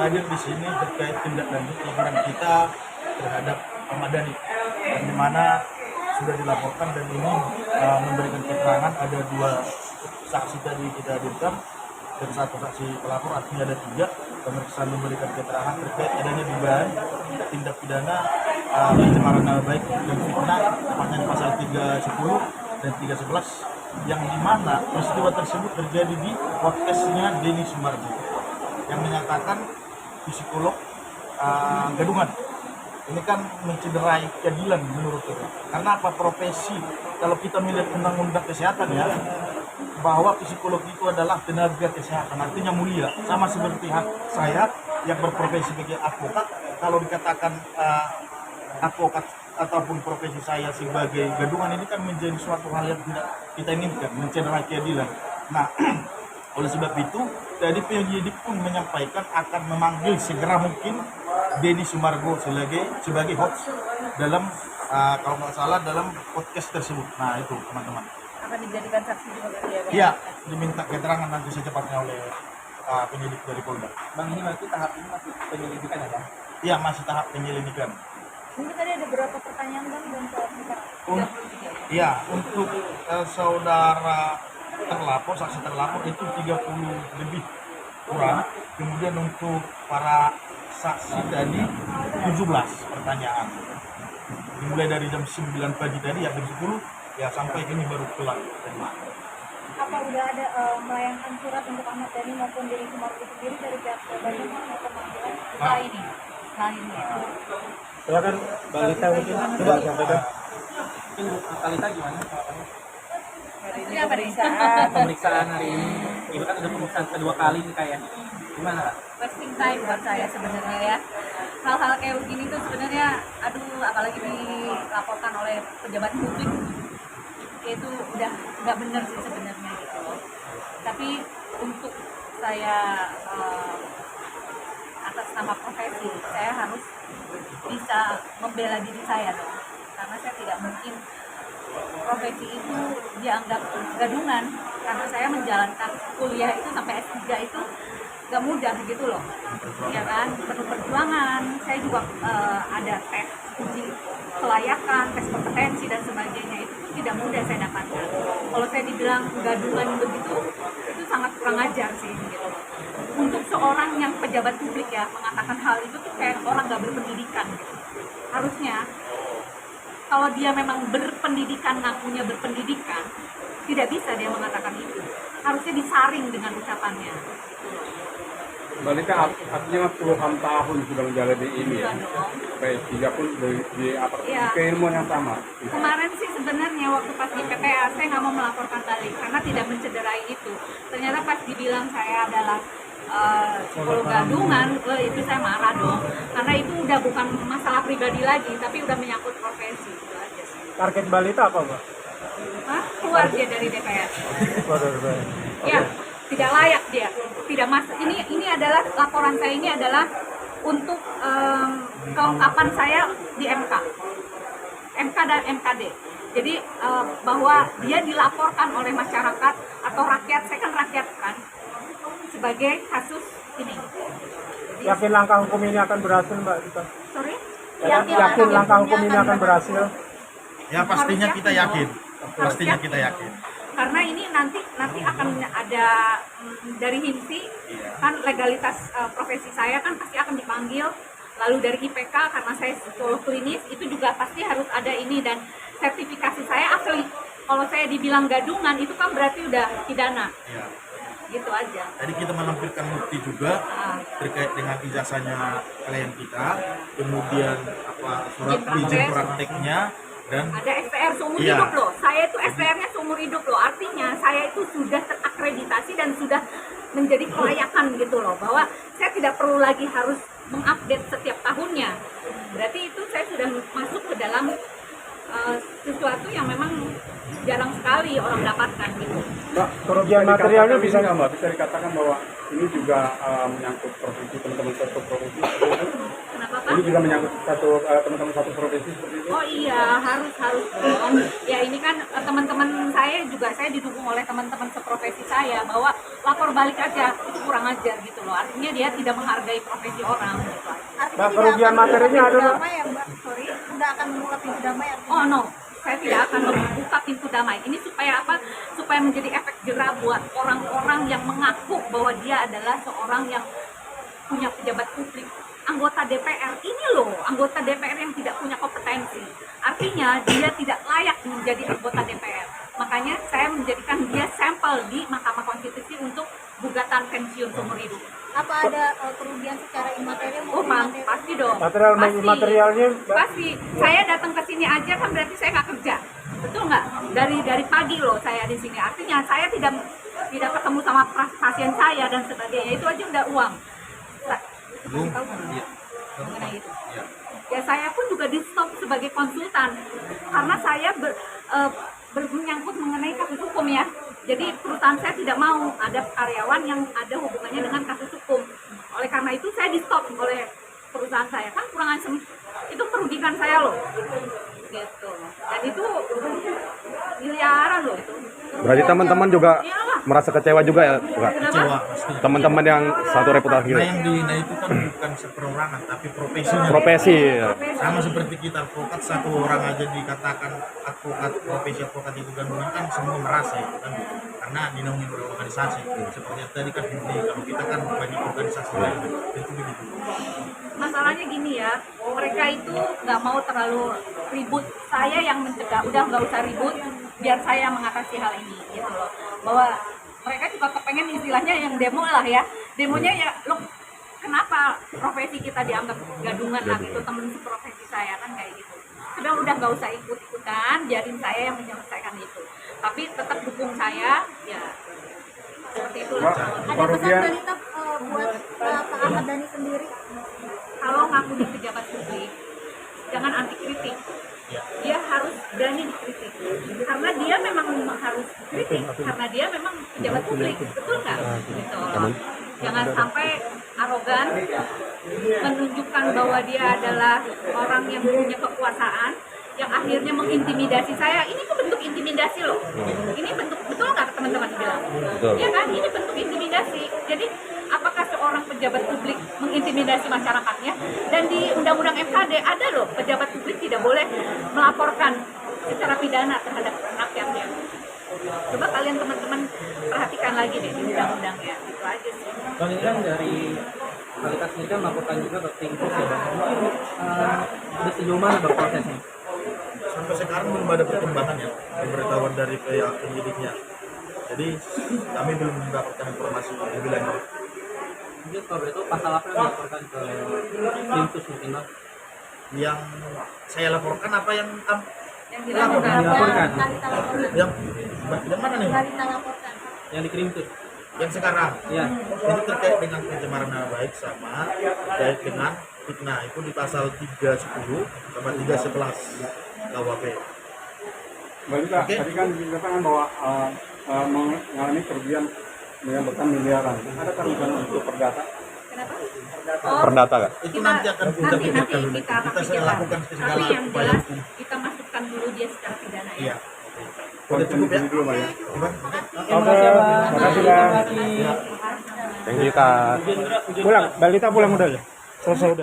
hadir di sini terkait tindak lanjut laporan kita terhadap Ahmad Dhani, di mana sudah dilaporkan dan ini memberikan keterangan. Ada 2 saksi tadi kita hadirkan dan 1 saksi pelapor, artinya ada 3. Pemeriksaan memberikan keterangan terkait adanya dugaan tindak pidana pencemaran nama baik dan fitnah, tepatnya di pasal 310 dan 311, yang dimana peristiwa tersebut terjadi di podcastnya Denny Sumargo yang menyatakan psikolog gadungan. Ini kan mencederai keadilan menurut kita. Karena apa? Profesi, kalau kita melihat undang-undang kesehatan ya, bahwa psikolog itu adalah tenaga kesehatan, artinya mulia. Sama seperti saya yang berprofesi sebagai advokat, kalau dikatakan advokat ataupun profesi saya sebagai gadungan, ini kan menjadi suatu hal yang tidak kita inginkan, mencederai keadilan. Nah, oleh sebab itu, tadi penyidik pun menyampaikan akan memanggil segera mungkin Denny Sumargo sebagai host dalam kalau nggak salah dalam podcast tersebut. Nah itu teman-teman. Akan dijadikan saksi juga berarti ya? Iya, diminta keterangan nanti secepatnya oleh penyidik dari Polda. Bang, ini berarti tahap ini masih penyelidikan ya Bang? Iya, masih tahap penyelidikan. Mungkin tadi ada beberapa pertanyaan Bang dan soal tingkat 33. Iya, untuk saudara terlapor, saksi terlapor itu 30 lebih kurang. Kemudian untuk para saksi tadi 17 pertanyaan. Dimulai dari jam 9 pagi tadi ya, jam 10 ya sampai kini baru kelar. Apa udah ada melayangkan surat untuk Ahmad Dhani maupun Denny Sumargo sendiri dari pihak Polda mau pemanggilan setelah ini? Setelah ini. Silakan Balita mungkin coba sampaikan. Mungkin Balita gimana? Ini pemeriksaan. Pemeriksaan hari ini, itu kan udah pemeriksaan kedua kali nih kayak gimana Kak? Wasting time buat saya sebenarnya ya. Hal-hal kayak begini tuh sebenarnya, aduh, apalagi dilaporkan oleh pejabat publik, itu udah nggak benar sih sebenarnya gitu loh. Tapi untuk saya atas nama profesi, saya harus bisa membela diri saya dong, karena saya tidak mungkin profesi itu dianggap gadungan, karena saya menjalankan kuliah itu sampai S3 itu gak mudah gitu loh, ya kan, penuh perjuangan. Saya juga ada tes uji kelayakan, tes kompetensi dan sebagainya, itu pun tidak mudah saya dapatkan. Kalau saya dibilang gadungan begitu, itu sangat kurang ajar sih gitu. Untuk seorang yang pejabat publik ya mengatakan hal itu tuh kayak orang gak berpendidikan gitu. Harusnya kalau dia memang berpendidikan, ngakunya berpendidikan, tidak bisa dia mengatakan itu. Harusnya disaring dengan ucapannya. Balita artinya puluhan tahun sudah menjalani ini ya. PS3 pun di keilmuan yang sama. Kemarin sih sebenarnya waktu pas di PPA saya nggak mau melaporkan balik karena tidak mencederai itu. Ternyata pas dibilang saya adalah psikolog gadungan, itu saya marah dong. Karena itu udah bukan masalah pribadi lagi, tapi udah menyangkut profesi. Itu aja sih. Target Balita apa Mbak? Hah? Keluar dia dari DPR. Ya, tidak layak dia. Tidak masuk. Ini adalah laporan saya, ini adalah untuk kelengkapan saya di MK dan MKD. Jadi bahwa dia dilaporkan oleh masyarakat atau rakyat, saya kan rakyat kan, sebagai kasus ini. Jadi, Yakin langkah hukum ini akan berhasil Mbak? sorry? Yakin langkah hukum ini akan berhasil? Ya pastinya kita yakin. Pastinya kita yakin. Karena ini nanti akan ada dari HIMSI kan, legalitas profesi saya kan pasti akan dipanggil, lalu dari IPK karena saya psikolog klinis itu juga pasti harus ada ini, dan sertifikasi saya asli. Kalau saya dibilang gadungan itu kan berarti udah pidana. Ya. Gitu aja. Tadi kita menampilkan bukti juga terkait dengan ijazahnya klien kita, kemudian surat izin prakteknya, dan ada SPR seumur hidup loh. Saya itu SPR-nya seumur hidup loh. Artinya saya itu sudah terakreditasi dan sudah menjadi kelayakan gitu loh, bahwa saya tidak perlu lagi harus mengupdate setiap tahunnya. Berarti itu saya sudah masuk ke dalam sesuatu yang memang jarang sekali orang dapatkan gitu. Mbak, kerugian materialnya bisa nggak Mbak? Bisa dikatakan bahwa ini juga menyangkut profesi teman-teman satu profesi. Kenapa Pak? Ini juga menyangkut teman-teman satu profesi seperti itu. Oh iya, harus dong. Ya ini kan teman-teman saya juga, saya didukung oleh teman-teman seprofesi saya bahwa lapor balik aja itu kurang ajar gitu loh. Artinya dia tidak menghargai profesi orang gitu. Mbak, kerugian materinya ada, Mbak? Damai ya, Mbak? Sorry, udah akan membuka pintu damai ya? Oh, No. Saya tidak akan membuka pintu damai. Ini supaya apa? Supaya menjadi efek jerah buat orang-orang yang mengaku bahwa dia adalah seorang yang punya pejabat publik. Anggota DPR ini loh, anggota DPR yang tidak punya kompetensi. Artinya dia tidak layak menjadi anggota DPR. Makanya saya menjadikan dia sampel di Mahkamah Konstitusi untuk gugatan pensiun seumur hidup. Apa ada kerugian secara imaterial Oh, maupun pasti dong. Material Pasti. materialnya, Mbak? Pasti. Saya datang ke sini aja kan berarti saya nggak kerja. Betul nggak? Dari pagi loh saya di sini. Artinya saya tidak ketemu sama pasien saya dan sebagainya. Itu aja udah uang. Bung, Tahu nggak? iya. Mengenai itu. Iya. Ya saya pun juga di stop sebagai konsultan karena saya menyangkut mengenai kasus hukum ya. Jadi perusahaan saya tidak mau ada karyawan yang ada hubungannya dengan kasus hukum. Oleh karena itu saya di stop oleh perusahaan saya, kan kurang asem. Itu merugikan saya loh. Gitu. Dan itu miliaran loh itu. Berarti teman-teman juga Iyalah. merasa kecewa juga ya, Kak? Kecewa pasti. Teman-teman yang satu reputasi Karena gitu. yang dihina itu kan bukan seperorangan, tapi profesinya. Profesi. Ya. Sama seperti kita advokat, satu orang aja dikatakan advokat, profesi advokat itu gandungan kan semua merasa itu kan, karena dinaungi oleh organisasi. Seperti yang tadi kan kalau kita kan banyak organisasi lain, itu begitu. Masalahnya gini ya, mereka itu nggak mau terlalu ribut. Saya yang mencegah, udah nggak usah ribut, biar saya mengatasi hal ini gitu loh. Bahwa mereka juga kepengen istilahnya yang demo lah ya. Demonya ya, lo kenapa profesi kita dianggap gadungan lah gitu, temen seprofesi saya kan kayak gitu. Sudah nggak usah ikut-ikutan, biarin saya yang menyelesaikan itu. Tapi tetap dukung saya, ya seperti itu lah. ada pesan balita buat Pak Ahmad Dhani sendiri? Kalau ngaku di pejabat publik, jangan anti kritik. Dia harus berani dikritik. Karena dia memang harus kritik. Karena dia memang pejabat publik, betul nggak? Gitu loh. Jangan sampai arogan, menunjukkan bahwa dia adalah orang yang punya kekuasaan, yang akhirnya mengintimidasi saya. Ini tuh bentuk intimidasi loh. Ini bentuk, betul nggak teman-teman bilang? Betul. Ya kan, ini bentuk intimidasi. Jadi apakah seorang pejabat publik mengintimidasi masyarakatnya? Dan di Undang-Undang MKD ada loh, pejabat publik tidak boleh melaporkan secara pidana terhadap rakyatnya. Coba kalian teman-teman perhatikan lagi deh di undang-undangnya. Itu aja sih. Bang, ini kan dari kualitas ini kan melaporkan juga ke tim sus ya, Bang. Mungkin ada sejauh mana Bang prosesnya? Sampai sekarang belum ada perkembangan ya, pemberitahuan dari pihak penyidiknya. Jadi kami belum mendapatkan informasi lebih lanjut. Mungkin kalau itu pasal apa yang dilaporkan ke tim sus mungkin Bang? Yang saya laporkan apa yang Yang dilaporkan. Dilaporkan. Balita laporkan. yang mana nih? Balita laporkan. Yang dikirim sus? Yang sekarang. Iya. Itu terkait dengan pencemaran nama baik sama terkait dengan fitnah, itu di pasal 310 sama 311 KUHP. Balita, Oke. tadi kan dikatakan bahwa mengalami kerugian menyebabkan miliaran. Ada kerugian untuk perdata? Kenapa? Perdata, Kak? Itu nanti akan kita pikirkan dulu. kita akan Kita pikirkan. lakukan segala Tapi yang upaya jelas hukum. kita masukkan dulu dia secara pidana ya. Iya. Udah cukup ya? Dulu, Mbak ya. Gimana? Oke, makasih Bang. Thank you, Kak. Pulang, Balita pulang udah ya? Selesai udah.